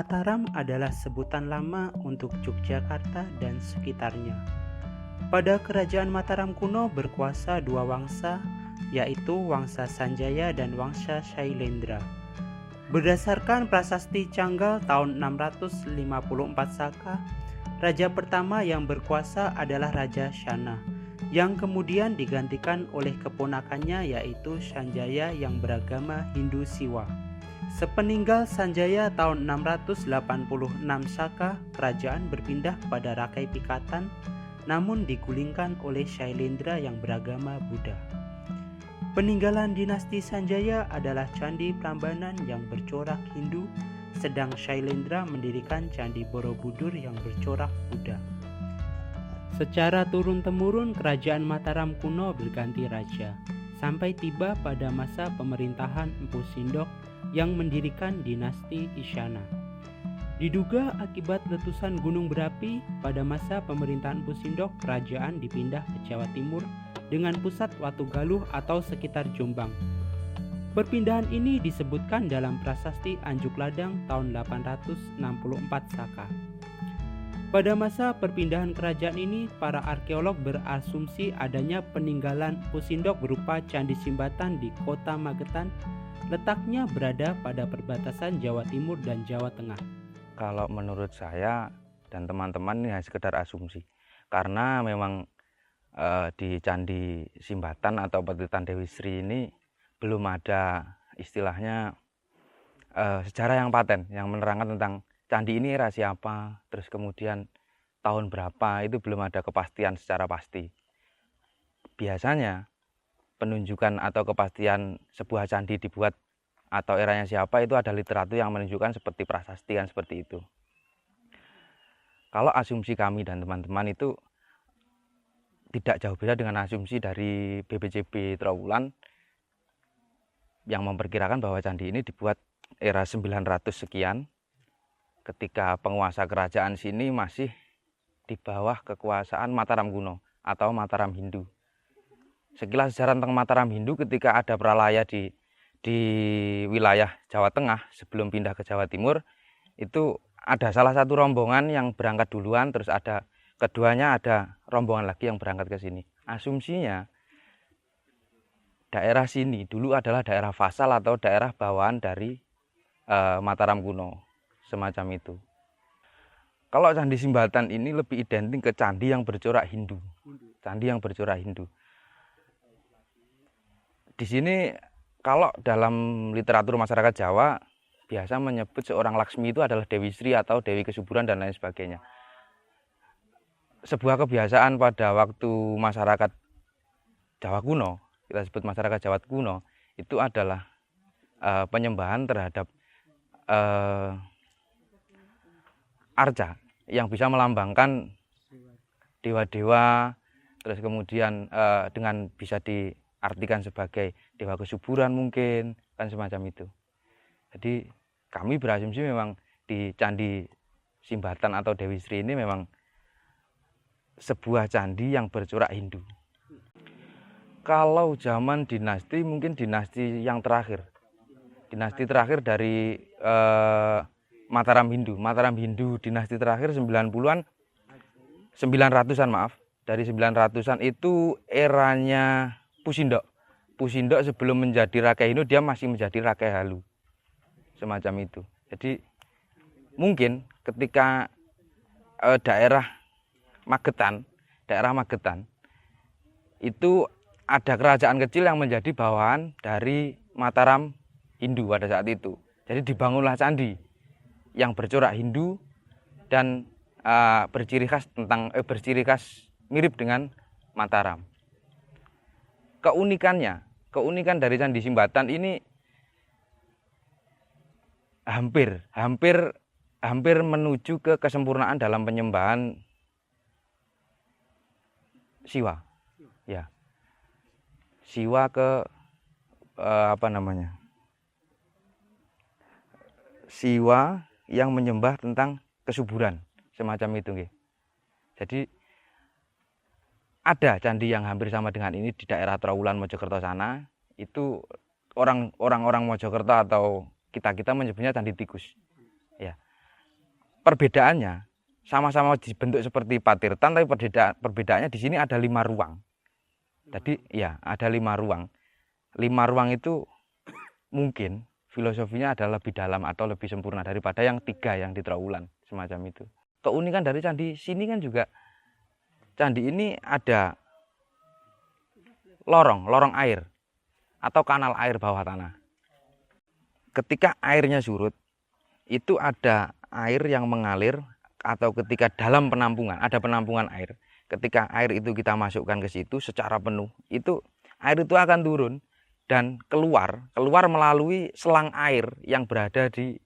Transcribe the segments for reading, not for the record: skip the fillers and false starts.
Mataram adalah sebutan lama untuk Yogyakarta dan sekitarnya. Pada kerajaan Mataram kuno berkuasa dua wangsa, yaitu Wangsa Sanjaya dan Wangsa Shailendra. Berdasarkan prasasti Canggal tahun 654 Saka, raja pertama yang berkuasa adalah Raja Shana, yang kemudian digantikan oleh keponakannya yaitu Sanjaya yang beragama Hindu Siwa. Sepeninggal Sanjaya tahun 686 Saka, kerajaan berpindah kepada Rakai Pikatan, namun digulingkan oleh Shailendra yang beragama Buddha. Peninggalan dinasti Sanjaya adalah Candi Prambanan yang bercorak Hindu, sedang Shailendra mendirikan Candi Borobudur yang bercorak Buddha. Secara turun-temurun kerajaan Mataram kuno berganti raja, sampai tiba pada masa pemerintahan Empu Sindok yang mendirikan dinasti Isyana. Diduga akibat letusan gunung berapi pada masa pemerintahan Empu Sindok, kerajaan dipindah ke Jawa Timur dengan pusat Watugaluh atau sekitar Jombang. Perpindahan ini disebutkan dalam prasasti Anjuk Ladang tahun 864 Saka. Pada masa perpindahan kerajaan ini, para arkeolog berasumsi adanya peninggalan Empu Sindok berupa Candi Simbatan di kota Magetan, letaknya berada pada perbatasan Jawa Timur dan Jawa Tengah. Kalau menurut saya dan teman-teman ini hanya sekedar asumsi, karena memang di Candi Simbatan atau Petitan Dewi Sri ini belum ada istilahnya sejarah yang paten yang menerangkan tentang candi ini era siapa, terus kemudian tahun berapa, itu belum ada kepastian secara pasti. Biasanya penunjukan atau kepastian sebuah candi dibuat atau eranya siapa itu ada literatur yang menunjukkan seperti prasasti kan, seperti itu. Kalau asumsi kami dan teman-teman itu tidak jauh beda dengan asumsi dari BPCB Trowulan yang memperkirakan bahwa candi ini dibuat era 900 sekian, ketika penguasa kerajaan sini masih di bawah kekuasaan Mataram kuno atau Mataram Hindu. Sekilas sejarah tentang Mataram Hindu, ketika ada pralaya di wilayah Jawa Tengah sebelum pindah ke Jawa Timur, itu ada salah satu rombongan yang berangkat duluan, terus ada keduanya ada rombongan lagi yang berangkat ke sini. Asumsinya daerah sini dulu adalah daerah vasal atau daerah bawaan dari Mataram kuno, semacam itu. Kalau Candi Simbatan ini lebih identik ke candi yang bercorak Hindu. Candi yang bercorak Hindu. Di sini kalau dalam literatur masyarakat Jawa biasa menyebut seorang Laksmi itu adalah Dewi Sri atau Dewi Kesuburan dan lain sebagainya. Sebuah kebiasaan pada waktu masyarakat Jawa kuno, kita sebut masyarakat Jawa kuno, itu adalah penyembahan terhadap arca yang bisa melambangkan dewa-dewa, terus kemudian dengan bisa diartikan sebagai dewa kesuburan mungkin, kan semacam itu. Jadi kami berasumsi memang di Candi Simbatan atau Dewi Sri ini memang sebuah candi yang bercorak Hindu. Kalau zaman dinasti, mungkin dinasti yang terakhir. Dinasti terakhir dari Mataram Hindu. Mataram Hindu dinasti terakhir 90-an, 900-an maaf. Dari 900-an itu eranya Pusindok. Pusindok sebelum menjadi Rakai Hindu, dia masih menjadi Rakai Halu. Semacam itu. Jadi mungkin ketika daerah Magetan itu ada kerajaan kecil yang menjadi bawahan dari Mataram Hindu pada saat itu. Jadi dibangunlah candi yang bercorak Hindu dan berciri khas mirip dengan Mataram. Keunikan dari Candi Simbatan ini hampir menuju ke kesempurnaan dalam penyembahan Siwa, ya. Siwa ke Siwa yang menyembah tentang kesuburan, semacam itu, nggih. Jadi ada candi yang hampir sama dengan ini di daerah Trowulan Mojokerto sana. Itu orang-orang Mojokerto atau kita menyebutnya Candi Tikus, ya. perbedaannya sama-sama dibentuk seperti Patirtan, tapi perbedaannya di sini ada 5 ruang. Jadi ya ada 5 ruang. 5 ruang itu mungkin filosofinya adalah lebih dalam atau lebih sempurna daripada yang 3 yang di Trawulan, semacam itu. Keunikan dari candi sini kan juga, candi ini ada lorong air atau kanal air bawah tanah. Ketika airnya surut, itu ada air yang mengalir, atau ketika dalam penampungan, ada penampungan air. Ketika air itu kita masukkan ke situ secara penuh, itu air itu akan turun dan keluar melalui selang air yang berada di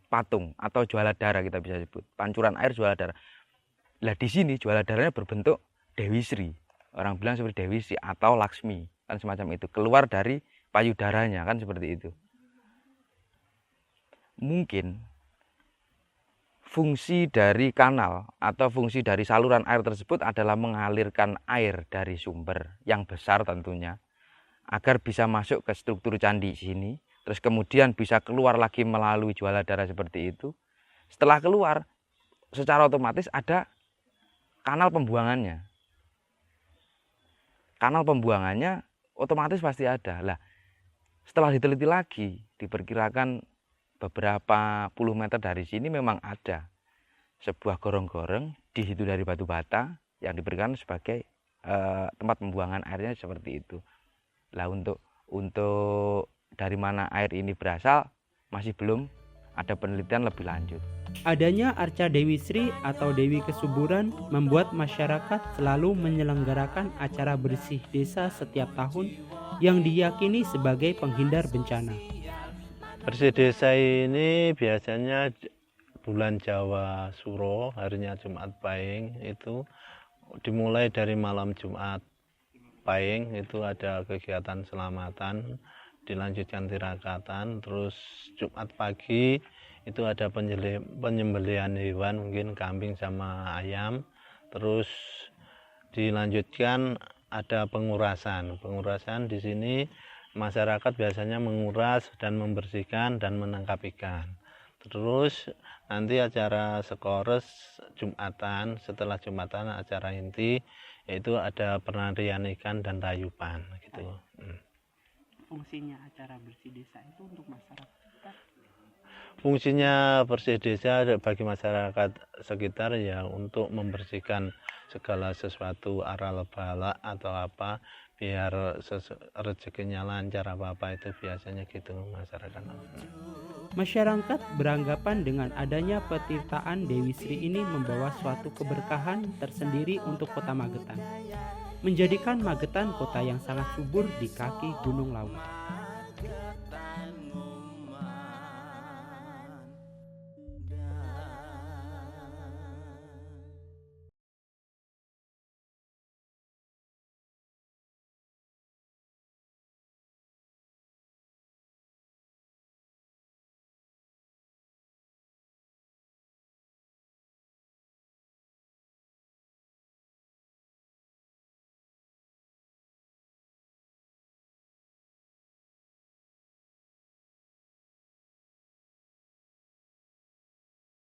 patung atau Jualadara, kita bisa sebut. Pancuran air Jualadara. Nah, di sini Jualadaranya berbentuk Dewi Sri. Orang bilang seperti Dewi Sri atau Laksmi, kan semacam itu. Keluar dari payudaranya, kan seperti itu. Mungkin fungsi dari kanal atau fungsi dari saluran air tersebut adalah mengalirkan air dari sumber yang besar tentunya, agar bisa masuk ke struktur candi sini, terus kemudian bisa keluar lagi melalui Jualadara seperti itu. Setelah keluar, secara otomatis ada kanal pembuangannya. Kanal pembuangannya otomatis pasti ada. Lah, setelah diteliti lagi, diperkirakan beberapa puluh meter dari sini memang ada sebuah gorong-gorong di situ dari batu bata yang diberikan sebagai tempat pembuangan airnya seperti itu. Lah, untuk dari mana air ini berasal masih belum ada penelitian lebih lanjut. Adanya Arca Dewi Sri atau Dewi Kesuburan membuat masyarakat selalu menyelenggarakan acara bersih desa setiap tahun yang diyakini sebagai penghindar bencana. Bersih desa ini biasanya bulan Jawa Suro, harinya Jumat Pahing, itu dimulai dari malam Jumat Pahing, itu ada kegiatan selamatan, dilanjutkan tirakatan, terus Jumat pagi itu ada penyembelihan hewan, mungkin kambing sama ayam, terus dilanjutkan ada pengurasan di sini. Masyarakat biasanya menguras dan membersihkan dan menangkap ikan. Terus nanti acara sekores Jumatan, setelah Jumatan acara inti, yaitu ada penarian ikan dan rayupan gitu. Fungsinya acara bersih desa itu untuk masyarakat? Fungsinya bersih desa bagi masyarakat sekitar ya untuk membersihkan segala sesuatu aral bala atau apa, biar rezekinya lancar apa itu biasanya gitu masyarakat. Masyarakat beranggapan dengan adanya petirtaan Dewi Sri ini membawa suatu keberkahan tersendiri untuk kota Magetan, menjadikan Magetan kota yang sangat subur di kaki Gunung Lawu.